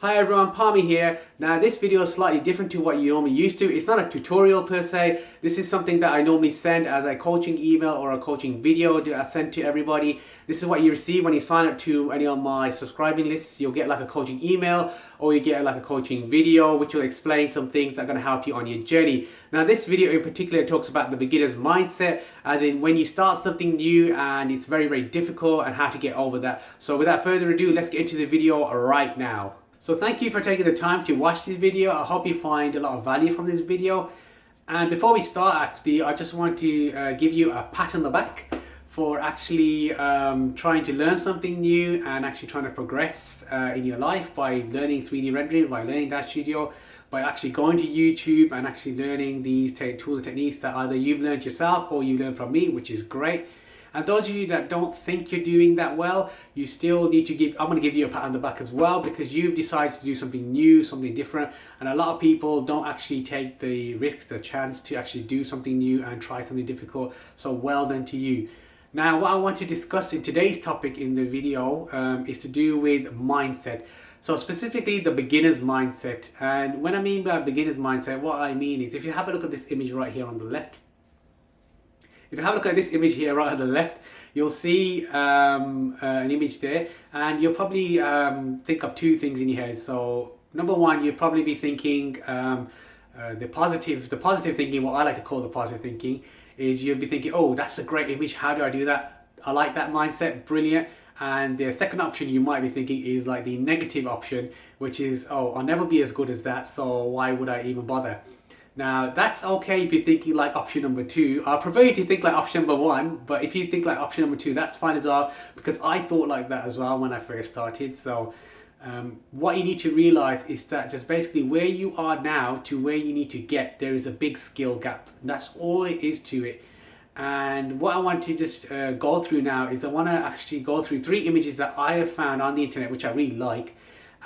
Hi everyone, Palmy here. Now this video is slightly different to what you normally used to. It's not a tutorial per se. This is something that I normally send as a coaching email or a coaching video that I send to everybody. This is what you receive when you sign up to any of my subscribing lists. You'll get like a coaching email or you get like a coaching video which will explain some things that are going to help you on your journey. Now this video in particular talks about the beginner's mindset, as in when you start something new and it's very difficult and how to get over that. So without further ado, let's get into the video right now. So thank you for taking the time to watch this video. I hope you find a lot of value from this video. And before we start, actually, I just want to give you a pat on the back for actually trying to learn something new and actually trying to progress in your life by learning 3D rendering, by learning Daz Studio, by actually going to YouTube and actually learning these tools and techniques that either you've learned yourself or you learned from me, which is great. And those of you that don't think you're doing that well, you still need to I'm going to give you a pat on the back as well, because you've decided to do something new, something different. And a lot of people don't actually take the risks, the chance to actually do something new and try something difficult. So well done to you. Now, what I want to discuss in today's topic in the video is to do with mindset. So specifically the beginner's mindset. And when I mean by beginner's mindset, what I mean is, if you have a look at this image right here on the left, if you have a look at this image here right on the left, you'll see an image there, and you'll probably think of two things in your head. So number one, you'll probably be thinking the positive thinking, what I like to call the positive thinking, is you'll be thinking, oh, that's a great image, how do I do that? I like that mindset, brilliant. And the second option you might be thinking is like the negative option, which is, oh, I'll never be as good as that, so why would I even bother? Now that's okay if you're thinking like option number two. I prefer you to think like option number one, but if you think like option number two, that's fine as well, because I thought like that as well when I first started. So what you need to realize is that just basically where you are now to where you need to get, there is a big skill gap. That's all it is to it. And what I want to just go through now is I want to actually go through 3 images that I have found on the internet which I really like,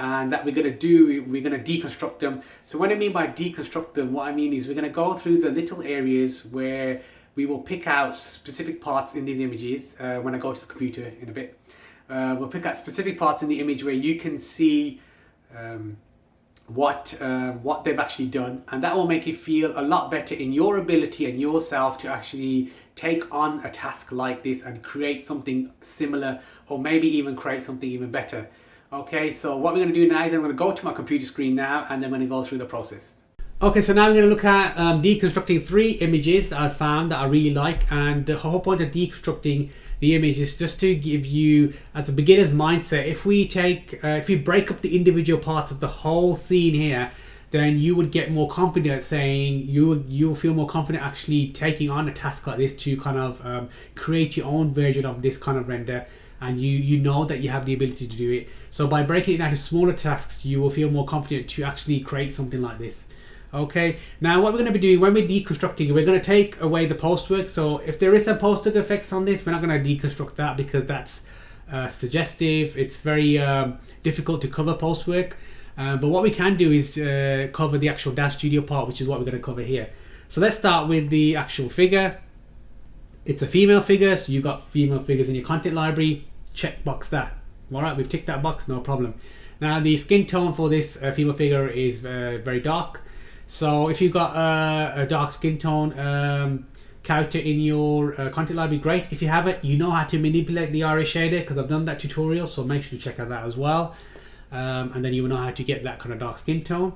and that we're going to deconstruct them. So what I mean by deconstruct them, what I mean is we're going to go through the little areas where we will pick out specific parts in these images. When I go to the computer in a bit, we'll pick out specific parts in the image where you can see what they've actually done, and that will make you feel a lot better in your ability and yourself to actually take on a task like this and create something similar, or maybe even create something even better. Okay, so what we're going to do now is I'm going to go to my computer screen now, and then I'm going to go through the process. Okay, so now we're going to look at deconstructing 3 images that I found that I really like. And the whole point of deconstructing the image is just to give you, at the beginner's mindset, if you break up the individual parts of the whole scene here, then you would get more confident saying, you'll feel more confident actually taking on a task like this to kind of create your own version of this kind of render. And you know that you have the ability to do it. So by breaking it down to smaller tasks, you will feel more confident to actually create something like this. Okay, now what we're going to be doing when we're deconstructing, we're going to take away the post work. So if there is some post work effects on this, we're not going to deconstruct that because that's suggestive. It's very difficult to cover post work. But what we can do is cover the actual Daz Studio part, which is what we're going to cover here. So let's start with the actual figure. It's a female figure, so you've got female figures in your content library. Check box that. All right, we've ticked that box, no problem. Now the skin tone for this female figure is very dark. So if you've got a dark skin tone character in your content library, great. If you have it, you know how to manipulate the Iray Shader, because I've done that tutorial, so make sure to check out that as well. And then you will know how to get that kind of dark skin tone.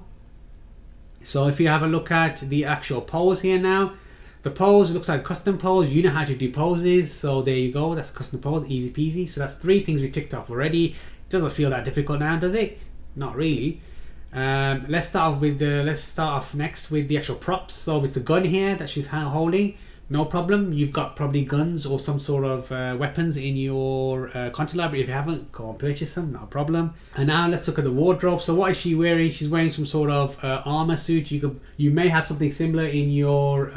So if you have a look at the actual pose here now, the pose looks like custom pose. You know how to do poses, so there you go. That's custom pose, easy peasy. So that's 3 things we ticked off already. Doesn't feel that difficult now, does it? Not really. Let's start off next with the actual props. So it's a gun here that she's holding. No problem. You've got probably guns or some sort of weapons in your content library. If you haven't, go and purchase them. Not a problem. And now let's look at the wardrobe. So what is she wearing? She's wearing some sort of armor suit. You may have something similar in your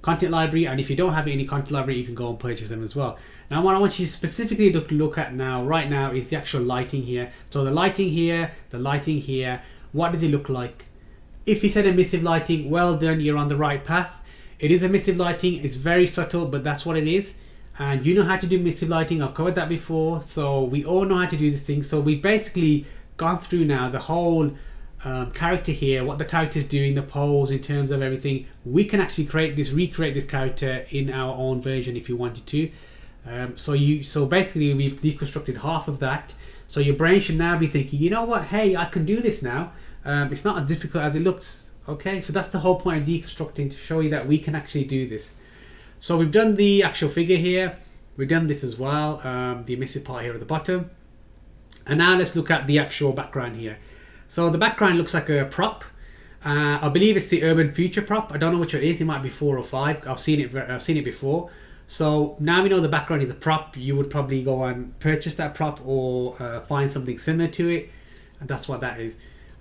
content library, and if you don't have it in your content library, you can go and purchase them as well. Now what I want you to specifically look at right now is the actual lighting here. So the lighting here, what does it look like? If you said emissive lighting, well done, you're on the right path. It is emissive lighting, it's very subtle, but that's what it is. And you know how to do emissive lighting, I've covered that before, so we all know how to do this thing. So we basically gone through now the whole character here, what the character is doing, the pose in terms of everything. We can actually recreate this character in our own version if you wanted to. So basically we've deconstructed half of that. So your brain should now be thinking, you know what, hey, I can do this now. It's not as difficult as it looks. Okay, so that's the whole point of deconstructing, to show you that we can actually do this. So we've done the actual figure here. We've done this as well, the emissive part here at the bottom. And now let's look at the actual background here. So the background looks like a prop. I believe it's the Urban Future prop. I don't know which it is. It might be 4 or 5. I've seen it before. So now we know the background is a prop. You would probably go and purchase that prop or find something similar to it, and that's what that is.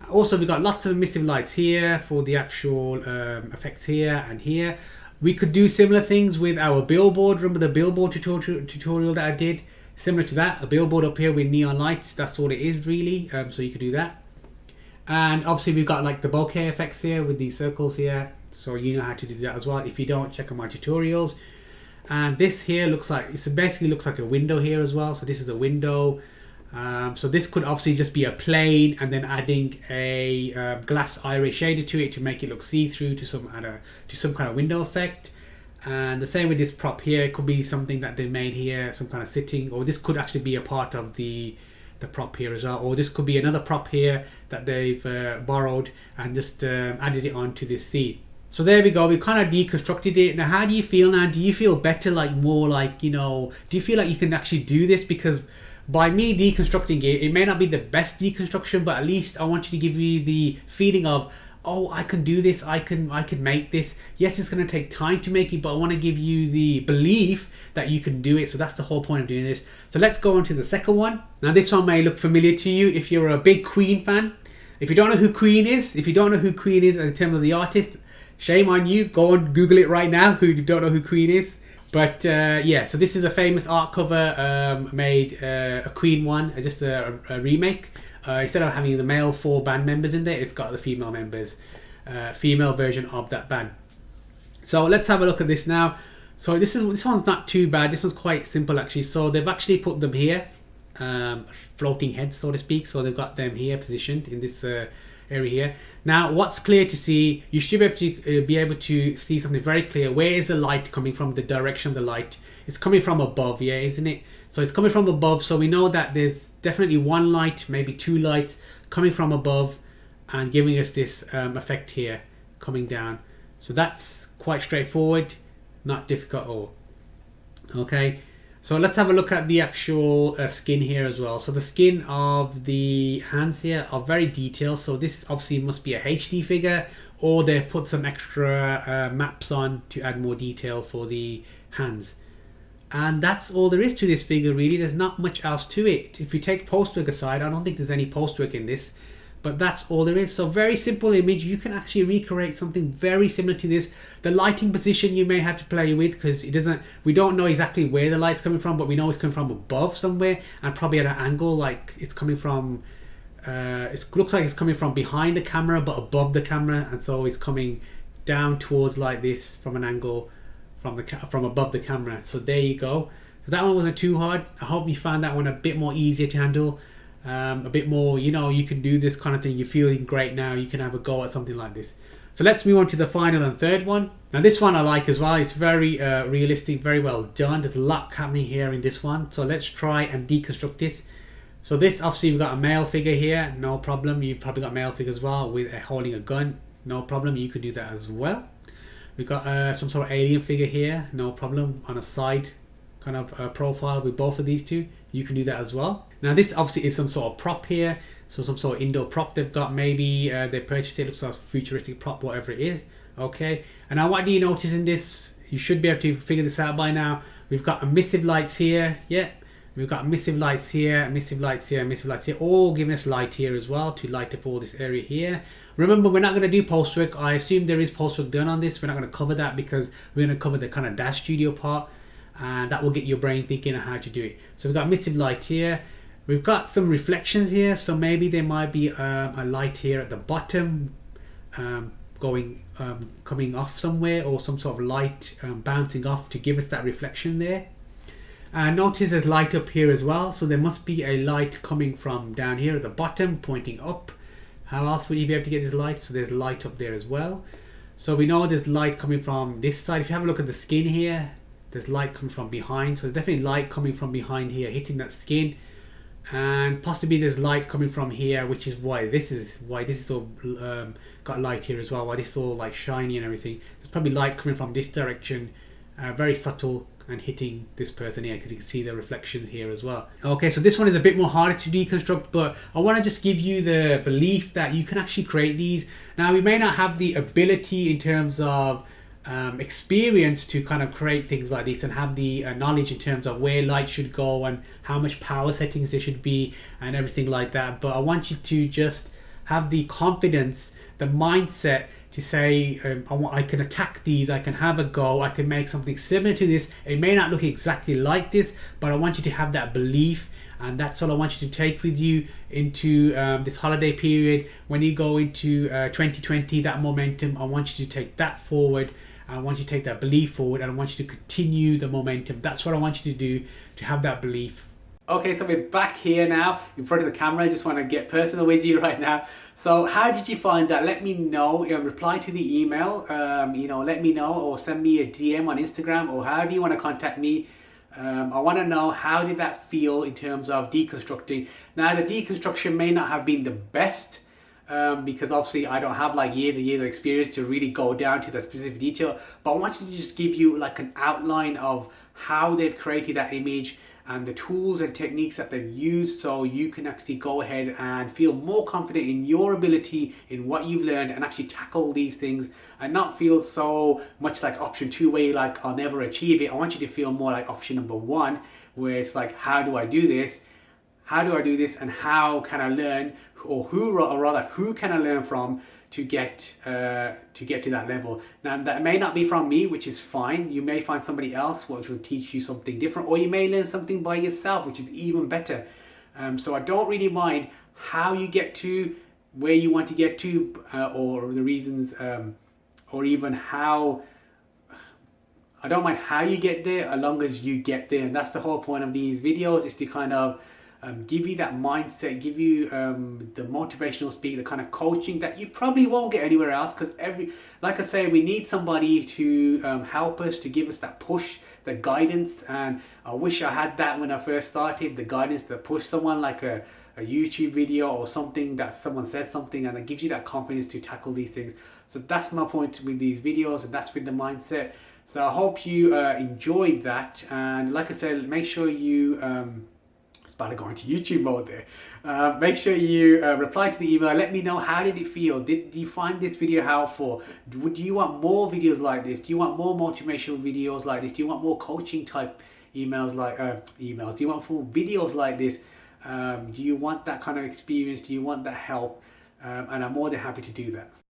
Also, we've got lots of emissive lights here for the actual effects here and here. We could do similar things with our billboard. Remember the billboard tutorial that I did? Similar to that, a billboard up here with neon lights. That's all it is really. So you could do that. And obviously we've got like the bokeh effects here with these circles here. So you know how to do that as well. If you don't, check out my tutorials. And this here basically looks like a window here as well. So this is a window. So this could obviously just be a plane and then adding a glass Iray shader to it to make it look see-through to some kind of window effect. And the same with this prop here. It could be something that they made here, some kind of sitting, or this could actually be a part of the prop here as well, or this could be another prop here that they've borrowed and just added it onto this scene. So there we go, we kind of deconstructed it. Now how do you feel now? Do you feel better, like more like, you know, do you feel like you can actually do this? Because by me deconstructing it, it may not be the best deconstruction, but at least I want you to give you the feeling of, oh, I can do this, I can make this. Yes, it's going to take time to make it, but I want to give you the belief that you can do it. So that's the whole point of doing this. So let's go on to the second one. Now this one may look familiar to you if you're a big Queen fan. If you don't know who Queen is, in terms of the artist, shame on you. Go and Google it right now who don't know who Queen is. But yeah, so this is a famous art cover made a Queen one, just a remake. Instead of having the male 4 band members in there, it's got the female members, female version of that band. So let's have a look at this now. So this one's not too bad. This one's quite simple actually. So they've actually put them here, floating heads so to speak. So they've got them here positioned in this area here. Now what's clear to see, you should be able to see something very clear. Where is the light coming from? The direction of the light, it's coming from above, yeah, isn't it? So it's coming from above, so we know that there's definitely one light, maybe 2 lights coming from above and giving us this effect here coming down. So that's quite straightforward, not difficult at all. Okay, so let's have a look at the actual skin here as well. So the skin of the hands here are very detailed. So this obviously must be a HD figure, or they've put some extra maps on to add more detail for the hands. And that's all there is to this figure really. There's not much else to it. If you take post-work aside, I don't think there's any post-work in this, but that's all there is. So very simple image. You can actually recreate something very similar to this. The lighting position you may have to play with, because we don't know exactly where the light's coming from, but we know it's coming from above somewhere and probably at an angle, like it's coming from it looks like it's coming from behind the camera but above the camera, and so it's coming down towards like this from an angle from above the camera. So there you go. So that one wasn't too hard. I hope you found that one a bit more easier to handle, a bit more, you know, you can do this kind of thing. You're feeling great now, you can have a go at something like this. So let's move on to the final and third one. Now this one I like as well. It's very realistic, very well done. There's a lot happening here in this one. So let's try and deconstruct this. So this, obviously we've got a male figure here, no problem. You've probably got male figure as well with holding a gun, no problem. You could do that as well. We've got some sort of alien figure here, no problem, on a side kind of profile with both of these two. You can do that as well. Now this obviously is some sort of prop here, so some sort of indoor prop they've got. Maybe they purchased it, looks like a futuristic prop, whatever it is. Okay, and now what do you notice in this? You should be able to figure this out by now. We've got emissive lights here, yeah. We've got emissive lights here, emissive lights here, emissive lights here, all giving us light here as well to light up all this area here. Remember, we're not going to do post work. I assume there is post work done on this. We're not going to cover that because we're going to cover the kind of Daz Studio part, and that will get your brain thinking on how to do it. So we've got emissive light here. We've got some reflections here, so maybe there might be a light here at the bottom coming off somewhere, or some sort of light bouncing off to give us that reflection there. And notice there's light up here as well, so there must be a light coming from down here at the bottom pointing up. How else would you be able to get this light? So there's light up there as well. So we know there's light coming from this side. If you have a look at the skin here, there's light coming from behind. So there's definitely light coming from behind here, hitting that skin. And possibly there's light coming from here, which is why this is all got light here as well, why this is all like shiny and everything. There's probably light coming from this direction, very subtle, and hitting this person here, because you can see the reflections here as well. Okay, so this one is a bit more harder to deconstruct, but I want to just give you the belief that you can actually create these. Now, we may not have the ability in terms of experience to kind of create things like this and have the knowledge in terms of where light should go and how much power settings there should be and everything like that, but I want you to just have the confidence, the mindset to say, I can attack these, I can have a go, I can make something similar to this. It may not look exactly like this, but I want you to have that belief, and that's all I want you to take with you into this holiday period. When you go into 2020, that momentum, I want you to take that forward. I want you to take that belief forward, and I want you to continue the momentum. That's what I want you to do, to have that belief. Okay, so we're back here now in front of the camera. I just want to get personal with you right now. So how did you find that? Let me know. Reply to the email, let me know, or send me a DM on Instagram, or however you want to contact me. I want to know, how did that feel in terms of deconstructing? Now, the deconstruction may not have been the best, because obviously I don't have like years and years of experience to really go down to the specific detail, but I wanted to just give you like an outline of how they've created that image and the tools and techniques that they've used, so you can actually go ahead and feel more confident in your ability, in what you've learned, and actually tackle these things and not feel so much like option 2 where you're like, I'll never achieve it. I want you to feel more like option number 1, where it's like, how do I do this? How do I do this, and how can I learn, or who can I learn from to get to that level? Now, that may not be from me, which is fine. You may find somebody else which will teach you something different, or you may learn something by yourself, which is even better. So I don't really mind how you get to where you want to get to, or the reasons, or even how. I don't mind how you get there, as long as you get there. And that's the whole point of these videos, is to kind of give you that mindset, give you the motivational speak, the kind of coaching that you probably won't get anywhere else, because like I say, we need somebody to help us, to give us that push, the guidance. And I wish I had that when I first started, the guidance to push someone, like a YouTube video or something, that someone says something and it gives you that confidence to tackle these things. So that's my point with these videos, and that's with the mindset. So I hope you enjoyed that, and like I said, make sure you about to go into YouTube mode there. Make sure you reply to the email. Let me know, how did it feel? Did you find this video helpful? Do you want more videos like this? Do you want more motivational videos like this? Do you want more coaching type emails like Do you want more videos like this? Do you want that kind of experience? Do you want that help? And I'm more than happy to do that.